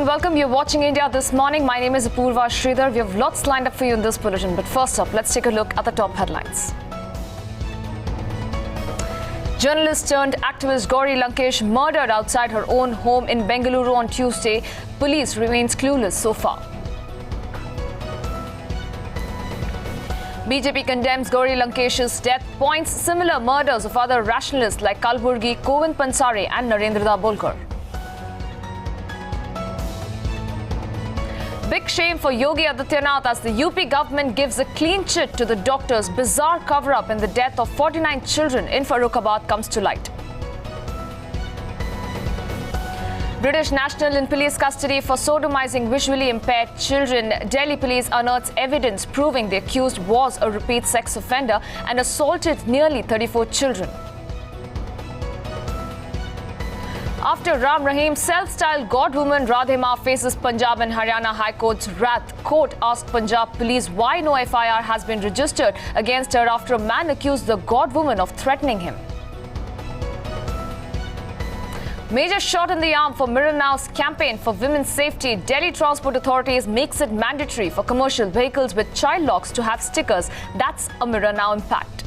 and welcome. You're watching India This Morning. My name is Apurva Sridhar. We have lots lined up for you in this bulletin. But first up, let's take a look at the top headlines. Journalist turned activist Gauri Lankesh murdered outside her own home in Bengaluru on Tuesday. Police remains clueless so far. BJP condemns Gauri Lankesh's death, points similar murders of other rationalists like Kalburgi, Govind Pansare and Narendra Dabholkar. Big shame for Yogi Adityanath as the UP government gives a clean chit to the doctors. Bizarre cover-up in the death of 49 children in Farrukhabad comes to light. British national in police custody for sodomizing visually impaired children. Delhi police unearths evidence proving the accused was a repeat sex offender and assaulted nearly 34 children. After Ram Rahim's self-styled godwoman Radhe Ma faces Punjab and Haryana High Court's wrath, court asked Punjab police why no FIR has been registered against her after a man accused the godwoman of threatening him. Major shot in the arm for Mirror Now's campaign for women's safety. Delhi Transport Authorities makes it mandatory for commercial vehicles with child locks to have stickers. That's a Mirror Now impact.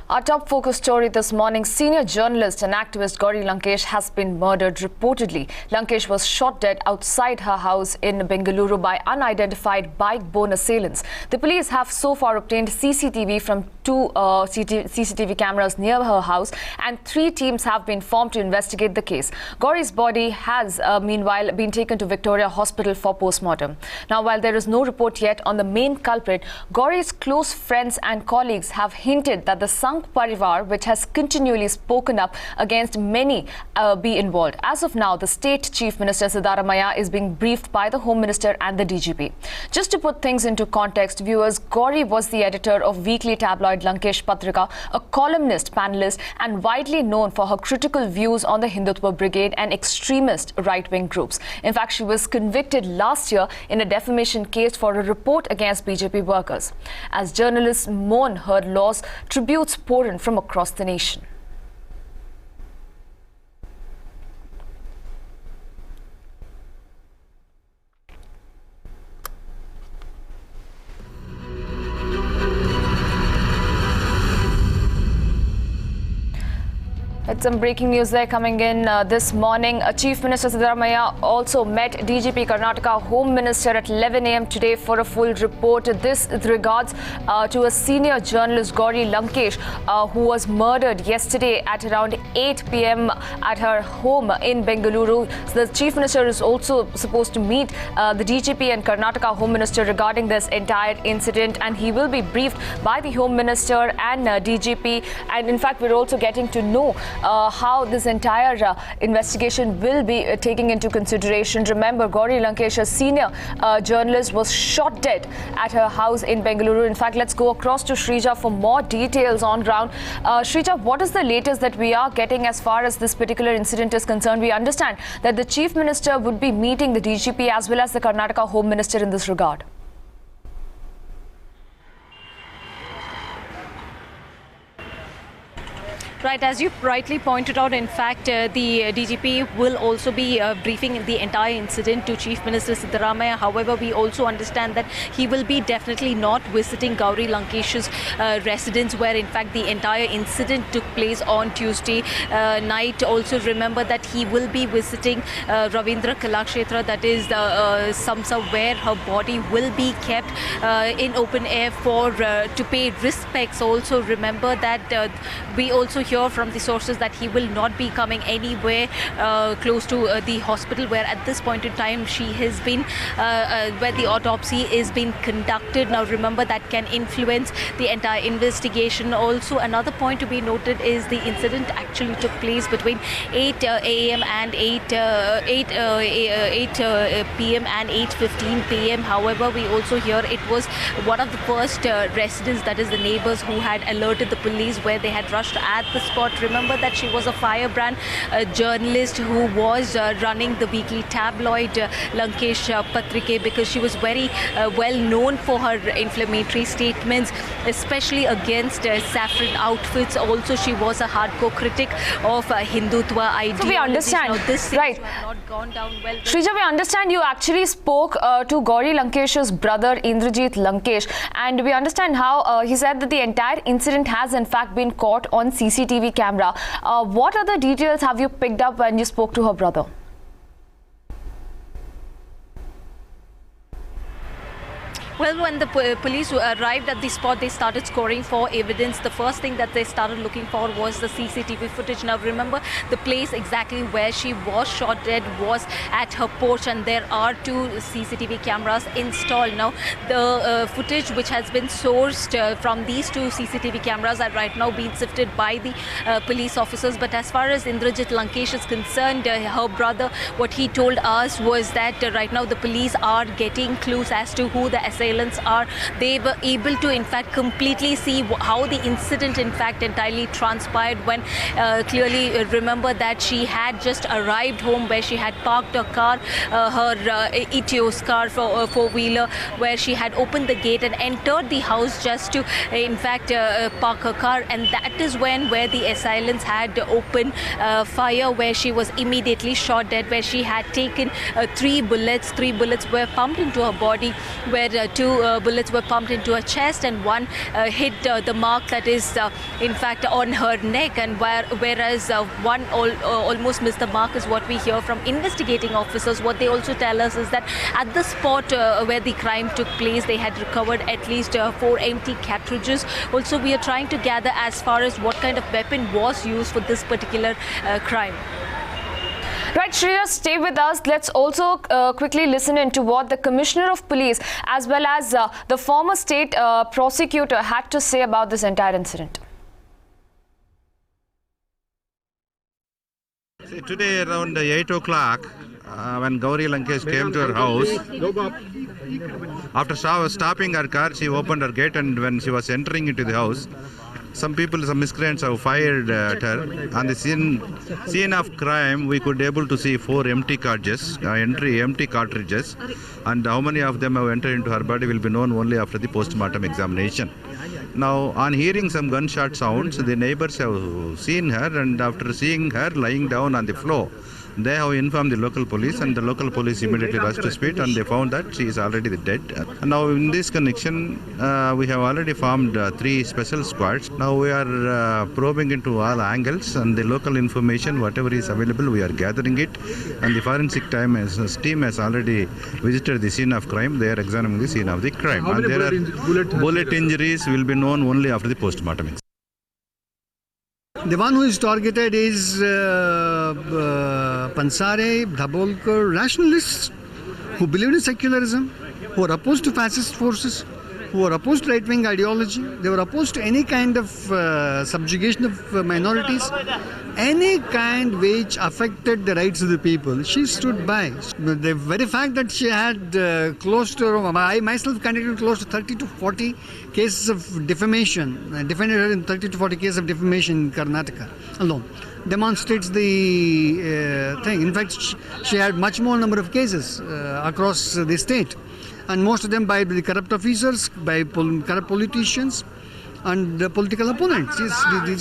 Our top focus story this morning, senior journalist and activist Gauri Lankesh has been murdered reportedly. Lankesh was shot dead outside her house in Bengaluru by unidentified bike-borne assailants. The police have so far obtained CCTV from two CCTV cameras near her house and 3 teams have been formed to investigate the case. Gauri's body has meanwhile been taken to Victoria Hospital for post-mortem. Now, while there is no report yet on the main culprit, Gauri's close friends and colleagues have hinted that the Sangh Parivar, which has continually spoken up against many, be involved. As of now, the state chief minister Siddaramaiah is being briefed by the Home Minister and the DGP. Just to put things into context, viewers, Gauri was the editor of weekly tabloid Lankesh Patrika, a columnist, panelist, and widely known for her critical views on the Hindutva Brigade and extremist right-wing groups. In fact, she was convicted last year in a defamation case for a report against BJP workers. As journalists mourn her loss, tributes pour in from across the nation. It's some breaking news there coming in this morning. Chief Minister Siddaramaiah also met DGP Karnataka Home Minister at 11 a.m. today for a full report. This with regards to a senior journalist, Gauri Lankesh, who was murdered yesterday at around 8 p.m. at her home in Bengaluru. So the Chief Minister is also supposed to meet the DGP and Karnataka Home Minister regarding this entire incident, and he will be briefed by the Home Minister and DGP. And in fact, we're also getting to know how this entire investigation will be taking into consideration. Remember, Gauri Lankesh, a senior journalist, was shot dead at her house in Bengaluru. In fact, let's go across to Shrija for more details on ground. Shrija, what is the latest that we are getting as far as this particular incident is concerned? We understand that the Chief Minister would be meeting the DGP as well as the Karnataka Home Minister in this regard. Right, as you rightly pointed out, in fact, the DGP will also be briefing the entire incident to Chief Minister Siddaramaiah. However, we also understand that he will be definitely not visiting Gauri Lankesh's residence, where in fact the entire incident took place on Tuesday night. Also remember that he will be visiting Ravindra Kalakshetra, that is Samsa, where her body will be kept in open air for to pay respects. Also remember that we also hear from the sources that he will not be coming anywhere close to the hospital, where at this point in time she has been where the autopsy is being conducted. Now remember, that can influence the entire investigation. Also, another point to be noted is the incident actually took place between 8 a.m. and 8 p.m. and 8:15 p.m. However, we also hear it was one of the first residents, that is the neighbors, who had alerted the police, where they had rushed at the spot. Remember that she was a firebrand journalist who was running the weekly tabloid Lankesh Patrike, because she was very well known for her inflammatory statements, especially against saffron outfits. Also, she was a hardcore critic of Hindutva ideology. So we understand, now, this seems right? to have not gone down well. Shrija, we understand you actually spoke to Gauri Lankesh's brother Indrajit Lankesh, and we understand how he said that the entire incident has in fact been caught on CCTV camera. What other details have you picked up when you spoke to her brother? Well, when the police arrived at the spot, they started scoring for evidence. The first thing that they started looking for was the CCTV footage. Now, remember, the place exactly where she was shot dead was at her porch, and there are 2 CCTV cameras installed. Now, the footage which has been sourced from these 2 CCTV cameras are right now being sifted by the police officers. But as far as Indrajit Lankesh is concerned, her brother, what he told us was that right now the police are getting clues as to who the assailants are. They were able to in fact completely see how the incident in fact entirely transpired, when clearly remember that she had just arrived home where she had parked a car, her Etios car for four-wheeler, where she had opened the gate and entered the house just to in fact park her car, and that is where the assailants had opened fire, where she was immediately shot dead, where she had taken 3 bullets. 3 bullets were pumped into her body, where 2 bullets were pumped into her chest, and 1 hit the mark that is in fact on her neck, and whereas 1 almost missed the mark, is what we hear from investigating officers. What they also tell us is that at the spot where the crime took place, they had recovered at least 4 empty cartridges. Also, we are trying to gather as far as what kind of weapon was used for this particular crime. Right, Shreya, stay with us. Let's also quickly listen into what the Commissioner of Police as well as the former state prosecutor had to say about this entire incident. See, today around 8 o'clock, when Gauri Lankesh came to her house, after stopping her car, she opened her gate, and when she was entering into the house, some miscreants have fired at her. On the scene of crime, we could able to see 4 empty cartridges, and how many of them have entered into her body will be known only after the post-mortem examination. Now, on hearing some gunshot sounds, the neighbors have seen her, and after seeing her lying down on the floor, they have informed the local police, and the local police immediately rushed to speed, and they found that she is already dead. And now, in this connection, we have already formed 3 special squads. Now we are probing into all angles, and the local information, whatever is available, we are gathering it. And the forensic team has already visited the scene of crime. They are examining the scene of the crime. And there are bullet injuries will be known only after the post-mortem. The one who is targeted is Pansare, Dabholkar, rationalists who believe in secularism, who are opposed to fascist forces, who are opposed to right-wing ideology. They were opposed to any kind of subjugation of minorities, any kind which affected the rights of the people. She stood by. The very fact that she had I myself conducted close to 30 to 40 cases of defamation, defended her in 30 to 40 cases of defamation in Karnataka alone, demonstrates the thing. In fact, she had much more number of cases across the state, and most of them by the corrupt officers, by corrupt politicians and political opponents.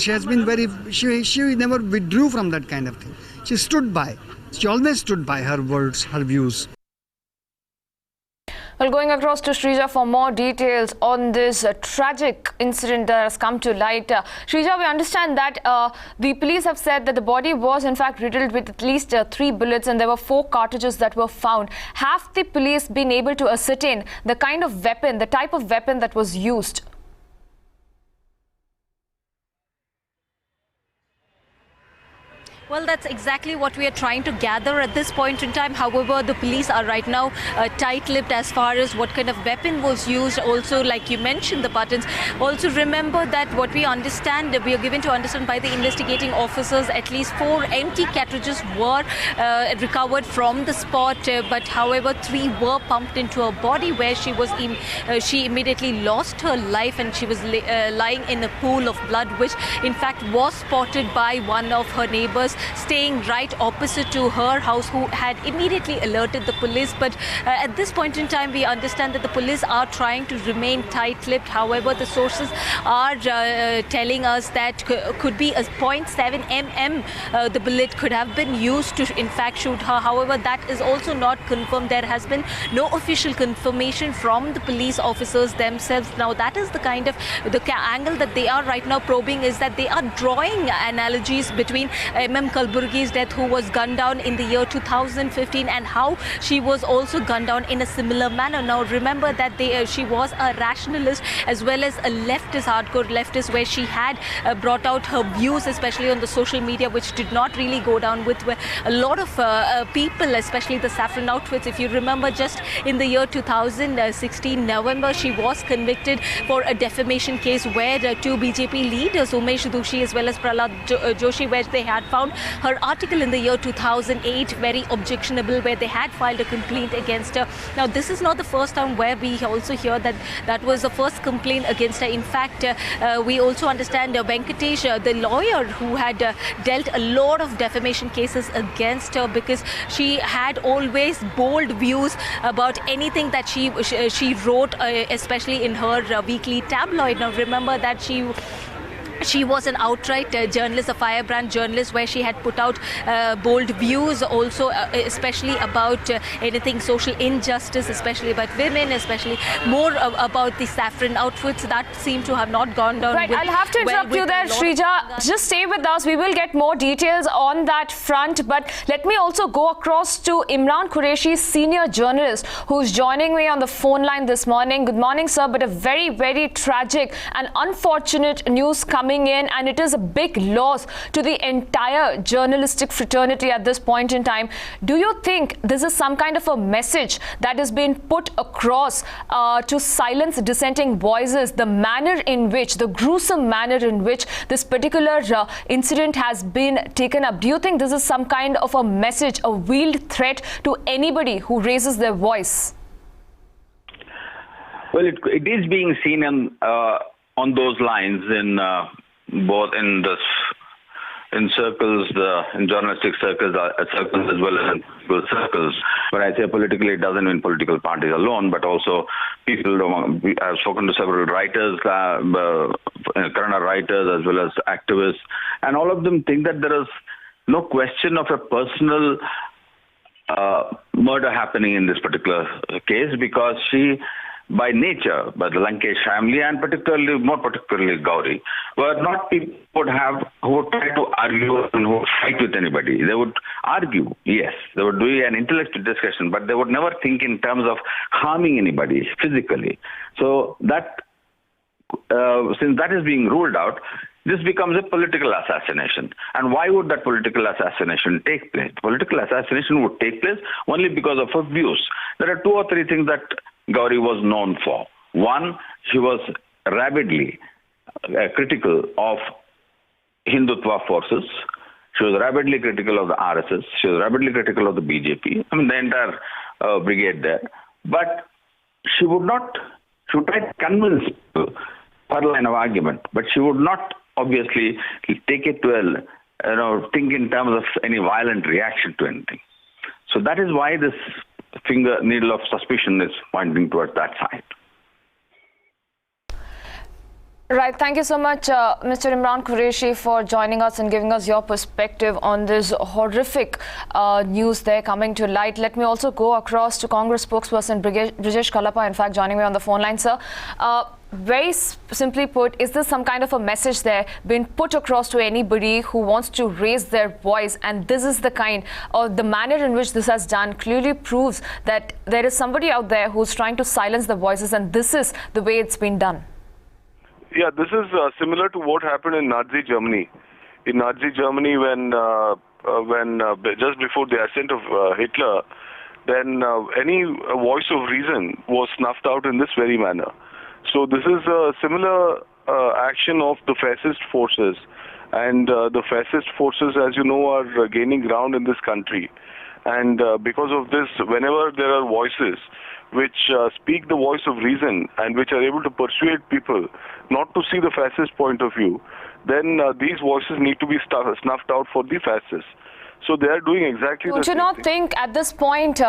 She has been she never withdrew from that kind of thing. She stood by. She always stood by her words, her views. Well, going across to Shrija for more details on this tragic incident that has come to light. Shrija, we understand that the police have said that the body was in fact riddled with at least 3 bullets, and there were 4 cartridges that were found. Have the police been able to ascertain the kind of weapon, the type of weapon that was used? Well, that's exactly what we are trying to gather at this point in time. However, the police are right now tight-lipped as far as what kind of weapon was used. Also, like you mentioned, the buttons. Also, remember that what we understand, we are given to understand by the investigating officers, at least 4 empty cartridges were recovered from the spot. But however, 3 were pumped into her body, where she immediately lost her life, and she was lying in a pool of blood, which in fact was spotted by one of her neighbors staying right opposite to her house, who had immediately alerted the police. But at this point in time, we understand that the police are trying to remain tight-lipped. However, the sources are telling us that could be a .7 mm the bullet could have been used to in fact shoot her. However, that is also not confirmed. There has been no official confirmation from the police officers themselves. Now, that is the kind of the angle that they are right now probing, is that they are drawing analogies between Kalburgi's death, who was gunned down in the year 2015, and how she was also gunned down in a similar manner. Now, remember that she was a rationalist as well as a leftist, hardcore leftist, where she had brought out her views, especially on the social media, which did not really go down with a lot of people, especially the saffron outfits. If you remember, just in the year 2016 November, she was convicted for a defamation case where 2 BJP leaders, Umesh Doshi as well as Prahlad Joshi, where they had found her article in the year 2008 very objectionable, where they had filed a complaint against her. Now, this is not the first time where we also hear that that was the first complaint against her. In fact, we also understand Venkatesh, the lawyer who had dealt a lot of defamation cases against her, because she had always bold views about anything that she wrote, especially in her weekly tabloid. Now, remember that she was an outright journalist, a firebrand journalist, where she had put out bold views also, especially about anything social injustice, especially about women, especially more about the saffron outfits that seem to have not gone down. Right, I'll have to interrupt you there, Shrija. Just stay with us. We will get more details on that front. But let me also go across to Imran Qureshi, senior journalist, who's joining me on the phone line this morning. Good morning, sir. But a very, very tragic and unfortunate news coming in, and it is a big loss to the entire journalistic fraternity at this point in time. Do you think this is some kind of a message that is being put across to silence dissenting voices, the manner in which, the gruesome manner in which this particular incident has been taken up? Do you think this is some kind of a message, a veiled threat to anybody who raises their voice? Well, it is being seen on those lines in both in circles, in journalistic circles as well as in political circles. When I say politically, it doesn't mean political parties alone, but also people. I've spoken to several writers, Kannada writers as well as activists, and all of them think that there is no question of a personal murder happening in this particular case, because she, by nature, by the Lankesh family, and more particularly Gauri, were not people who would try to argue and who would fight with anybody. They would argue, yes, they would do an intellectual discussion, but they would never think in terms of harming anybody physically. So that, since that is being ruled out, this becomes a political assassination. And why would that political assassination take place? Political assassination would take place only because of her views. There are 2 or 3 things that Gauri was known for. One, she was rabidly critical of Hindutva forces. She was rabidly critical of the RSS. She was rabidly critical of the BJP. I mean, the entire brigade there. But she would try to convince people, her line of argument, but she would not obviously take it to think in terms of any violent reaction to anything. So that is why this needle of suspicion is pointing towards that side. Right. Thank you so much, Mr. Imran Qureshi, for joining us and giving us your perspective on this horrific news there coming to light. Let me also go across to Congress spokesperson Brijesh Kalapa, in fact, joining me on the phone line, sir. Very simply put, is this some kind of a message there being put across to anybody who wants to raise their voice? And this is the kind, or the manner in which this has done clearly proves that there is somebody out there who's trying to silence the voices, and this is the way it's been done. Yeah, this is similar to what happened in Nazi Germany. In Nazi Germany, when just before the ascent of Hitler, then any voice of reason was snuffed out in this very manner. So this is a similar action of the fascist forces, and the fascist forces, as you know, are gaining ground in this country. And because of this, whenever there are voices which speak the voice of reason and which are able to persuade people not to see the fascist point of view, then these voices need to be snuffed out for the fascists. So they are doing exactly the Don't you same not thing. think at this point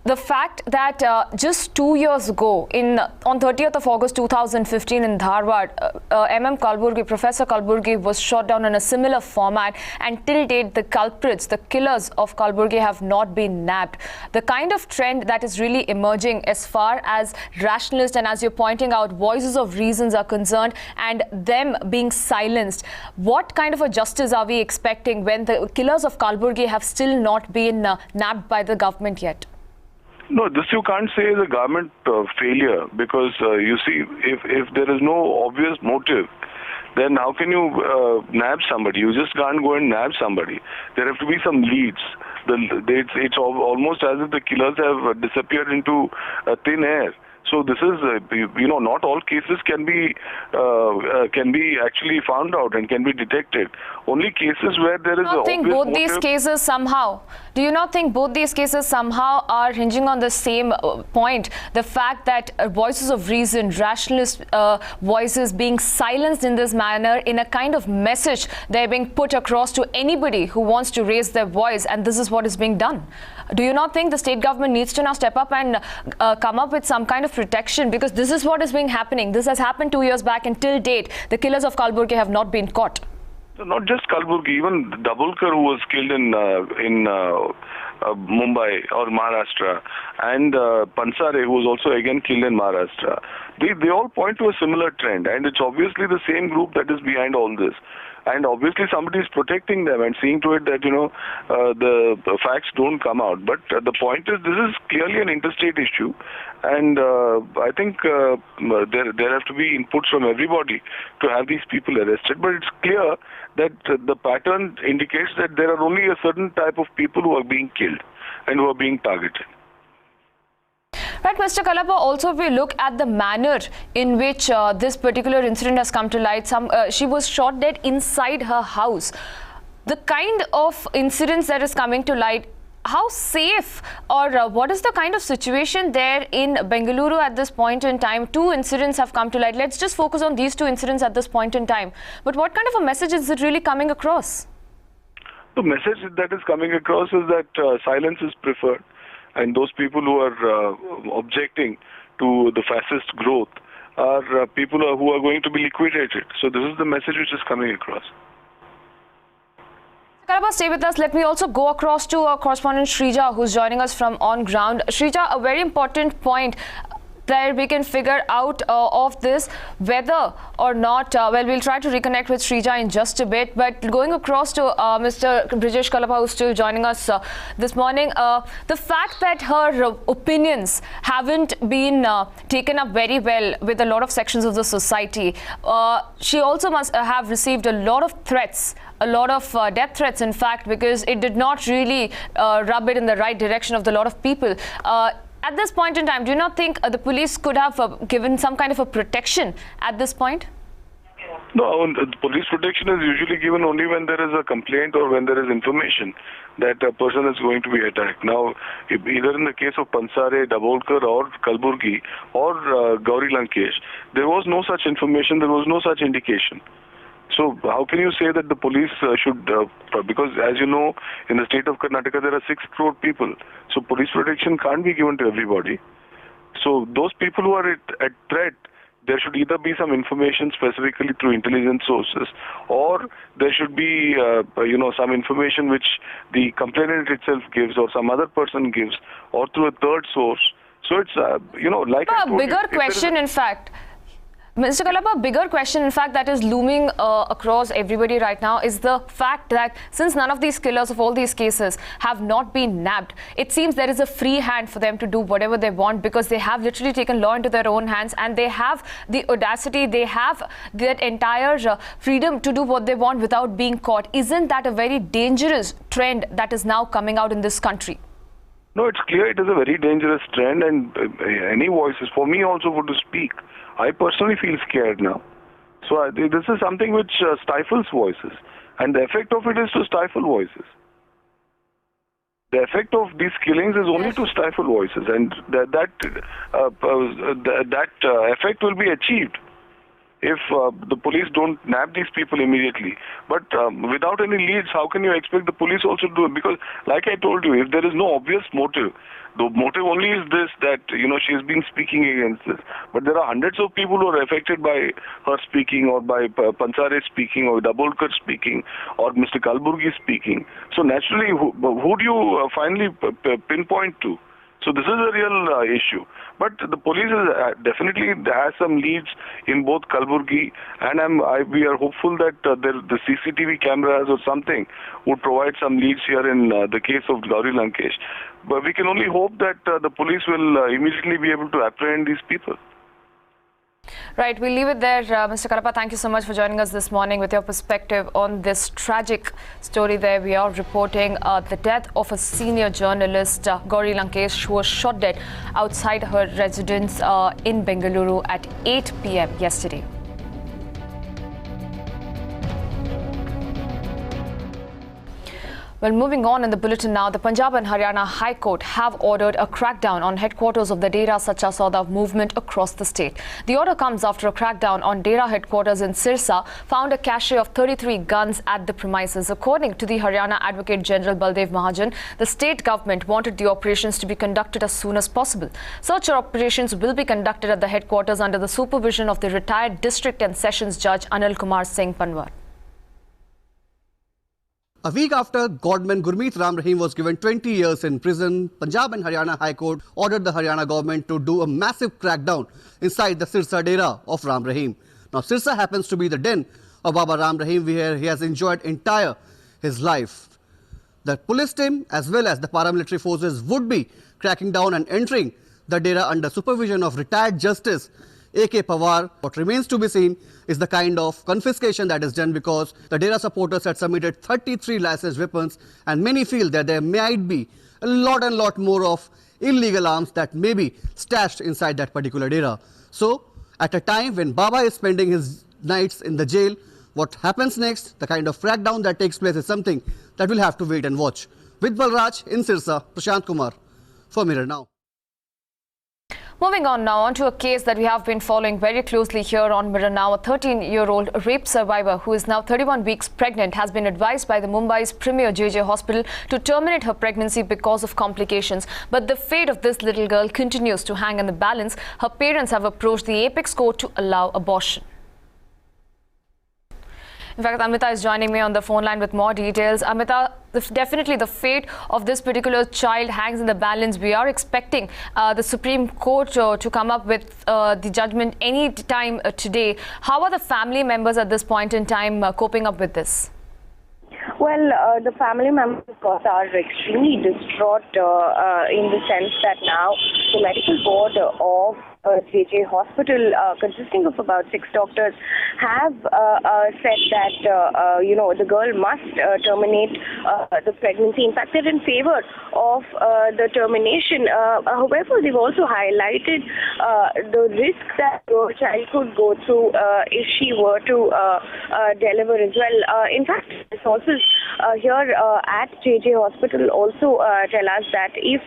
the fact that just 2 years ago, on 30th of August 2015 in Dharwad, Professor Kalburgi was shot down in a similar format, and till date the culprits, the killers of Kalburgi, have not been nabbed. The kind of trend that is really emerging as far as rationalists and, as you're pointing out, voices of reasons are concerned, and them being silenced, what kind of a justice are we expecting when the killers of Kalburgi have still not been nabbed by the government yet? No, this you can't say is a government failure, because you see, if there is no obvious motive, then how can you nab somebody? You just can't go and nab somebody. There have to be some leads. It's almost as if the killers have disappeared into thin air. So this is, not all cases can be actually found out and can be detected. Only cases where there is Do you not think both these motive. cases somehow? Do you not think both these cases somehow are hinging on the same point? The fact that voices of reason, rationalist voices being silenced in this manner, in a kind of message they're being put across to anybody who wants to raise their voice, and this is what is being done. Do you not think the state government needs to now step up and come up with some kind of protection? Because this is what is being happening. This has happened 2 years back, and till date, the killers of Kalburgi have not been caught. So not just Kalburgi, even Dabholkar, who was killed in Mumbai or Maharashtra, and Pansare, who was also again killed in Maharashtra. They all point to a similar trend, and it's obviously the same group that is behind all this. And obviously somebody is protecting them and seeing to it that, the facts don't come out. But the point is, this is clearly an interstate issue. And I think there have to be inputs from everybody to have these people arrested. But it's clear that the pattern indicates that there are only a certain type of people who are being killed and who are being targeted. Right, Mr. Kalapa, also if we look at the manner in which this particular incident has come to light, she was shot dead inside her house. The kind of incidents that is coming to light, how safe or what is the kind of situation there in Bengaluru at this point in time? 2 incidents have come to light. Let's just focus on these 2 incidents at this point in time. But what kind of a message is it really coming across? The message that is coming across is that silence is preferred. And those people who are objecting to the fascist growth are people who are going to be liquidated. So this is the message which is coming across. Kalapa, stay with us. Let me also go across to our correspondent Shrija, who's joining us from on ground. Shrija, a very important point that we can figure out of this, whether or not, we'll try to reconnect with Shrija in just a bit, but going across to Mr. Brijesh Kalapa, who's still joining us this morning, the fact that her opinions haven't been taken up very well with a lot of sections of the society, she also must have received a lot of threats, a lot of death threats, in fact, because it did not really rub it in the right direction of the lot of people. At this point in time, do you not think the police could have given some kind of a protection at this point? No, police protection is usually given only when there is a complaint or when there is information that a person is going to be attacked. Now, either in the case of Pansare, Dabholkar or Kalburgi or Gauri Lankesh, there was no such information, there was no such indication. So how can you say that the police should, because as you know, in the state of Karnataka, there are 6 crore people. So police protection can't be given to everybody. So those people who are at threat, there should either be some information specifically through intelligence sources, or there should be, some information which the complainant itself gives or some other person gives, or through a third source. So it's, like a bigger question, in fact. Mr. Kalapa, a bigger question, in fact, that is looming across everybody right now is the fact that since none of these killers of all these cases have not been nabbed, it seems there is a free hand for them to do whatever they want because they have literally taken law into their own hands and they have the audacity, they have that entire freedom to do what they want without being caught. Isn't that a very dangerous trend that is now coming out in this country? No, it's clear it is a very dangerous trend, and any voices, for me also, for to speak. I personally feel scared now. So this is something which stifles voices. And the effect of it is to stifle voices. The effect of these killings is only to stifle voices. And that effect will be achieved if the police don't nab these people immediately. But without any leads, how can you expect the police also to do it? Because like I told you, if there is no obvious motive, the motive only is this, that, she's been speaking against this. But there are hundreds of people who are affected by her speaking, or by Pansare speaking, or Dabholkar speaking, or Mr. Kalburgi speaking. So naturally, who do you finally pinpoint to? So this is a real issue. But the police definitely has some leads in both Kalburgi, and we are hopeful that the CCTV cameras or something would provide some leads here in the case of Gauri Lankesh. But we can only hope that the police will immediately be able to apprehend these people. Right, we'll leave it there. Mr. Kalapa, thank you so much for joining us this morning with your perspective on this tragic story there. We are reporting the death of a senior journalist, Gauri Lankesh, who was shot dead outside her residence in Bengaluru at 8 p.m. yesterday. Well, moving on in the bulletin now, the Punjab and Haryana High Court have ordered a crackdown on headquarters of the Dera Sacha Sauda movement across the state. The order comes after a crackdown on Dera headquarters in Sirsa found a cache of 33 guns at the premises. According to the Haryana Advocate General Baldev Mahajan, the state government wanted the operations to be conducted as soon as possible. Search operations will be conducted at the headquarters under the supervision of the retired District and Sessions Judge Anil Kumar Singh Panwar. A week after Godman Gurmeet Ram Rahim was given 20 years in prison, Punjab and Haryana High Court ordered the Haryana government to do a massive crackdown inside the Sirsa Dera of Ram Rahim. Now, Sirsa happens to be the den of Baba Ram Rahim, where he has enjoyed his life. The police team as well as the paramilitary forces would be cracking down and entering the Dera under supervision of retired Justice A.K. Pawar. What remains to be seen is the kind of confiscation that is done, because the Dera supporters had submitted 33 licensed weapons, and many feel that there might be a lot more of illegal arms that may be stashed inside that particular Dera. So, at a time when Baba is spending his nights in the jail, what happens next, the kind of crackdown that takes place, is something that we'll have to wait and watch. With Balraj in Sirsa, Prashant Kumar for Mirror Now. Moving on now onto a case that we have been following very closely here on Mirror Now. A 13-year-old rape survivor who is now 31 weeks pregnant has been advised by the Mumbai's premier JJ Hospital to terminate her pregnancy because of complications. But the fate of this little girl continues to hang in the balance. Her parents have approached the apex court to allow abortion. In fact, Amita is joining me on the phone line with more details. Amita, definitely the fate of this particular child hangs in the balance. We are expecting the Supreme Court to come up with the judgment any time today. How are the family members at this point in time coping up with this? Well, the family members, of course, are extremely distraught in the sense that now the medical board of JJ Hospital, consisting of about 6 doctors, have said that, the girl must terminate the pregnancy. In fact, they're in favor of the termination. However, they've also highlighted the risk that the child could go through if she were to deliver as well. In fact, sources here at JJ Hospital also tell us that if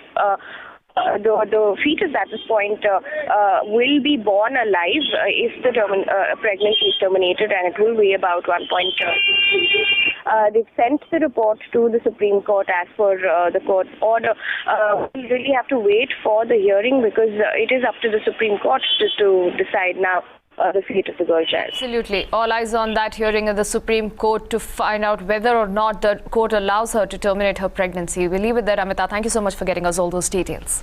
the fetus at this point will be born alive if the pregnancy is terminated, and it will weigh about 1.3. They've sent the report to the Supreme Court as per the court's order. We really have to wait for the hearing, because it is up to the Supreme Court to decide now the fate of the girl child. Absolutely. All eyes on that hearing at the Supreme Court to find out whether or not the court allows her to terminate her pregnancy. We'll leave it there, Amita. Thank you so much for getting us all those details.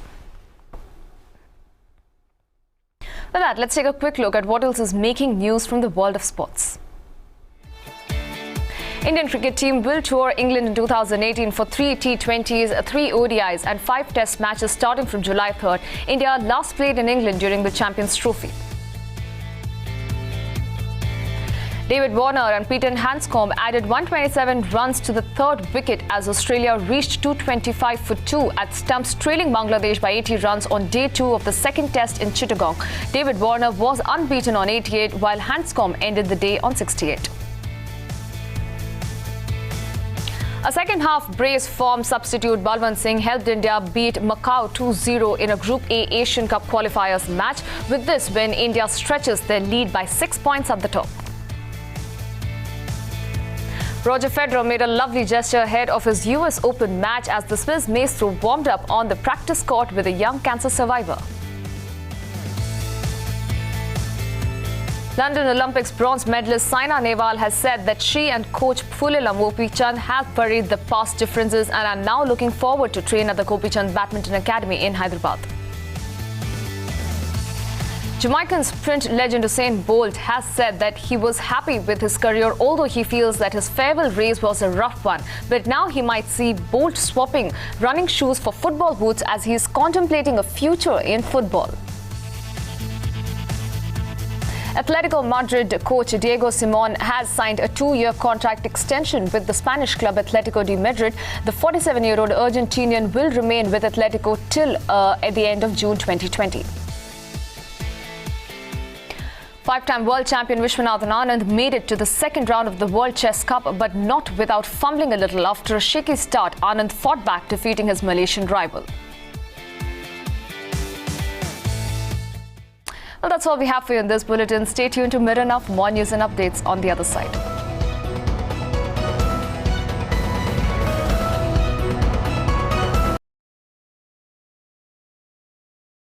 With that, let's take a quick look at what else is making news from the world of sports. Indian cricket team will tour England in 2018 for 3 T20s, 3 ODIs and 5 test matches starting from July 3rd. India last played in England during the Champions Trophy. David Warner and Peyton Hanscom added 127 runs to the third wicket as Australia reached 225 for 2 at stumps, trailing Bangladesh by 80 runs on day 2 of the second test in Chittagong. David Warner was unbeaten on 88 while Hanscom ended the day on 68. A second-half brace form substitute Balwant Singh helped India beat Macau 2-0 in a Group A Asian Cup qualifiers match. With this win, India stretches their lead by 6 points at the top. Roger Federer made a lovely gesture ahead of his US Open match as the Swiss maestro warmed up on the practice court with a young cancer survivor. London Olympics bronze medalist Saina Nehwal has said that she and coach Phulilam Gopichand have buried the past differences and are now looking forward to train at the Gopichand Badminton Academy in Hyderabad. Jamaican sprint legend Usain Bolt has said that he was happy with his career, although he feels that his farewell race was a rough one. But now he might see Bolt swapping running shoes for football boots as he is contemplating a future in football. Atletico Madrid coach Diego Simon has signed a 2-year contract extension with the Spanish club Atletico de Madrid. The 47-year-old Argentinian will remain with Atletico till at the end of June 2020. 5-time world champion Vishwanathan Anand made it to the second round of the World Chess Cup, but not without fumbling a little. After a shaky start, Anand fought back, defeating his Malaysian rival. Well, that's all we have for you in this bulletin. Stay tuned to Mirror Now for more news and updates on the other side.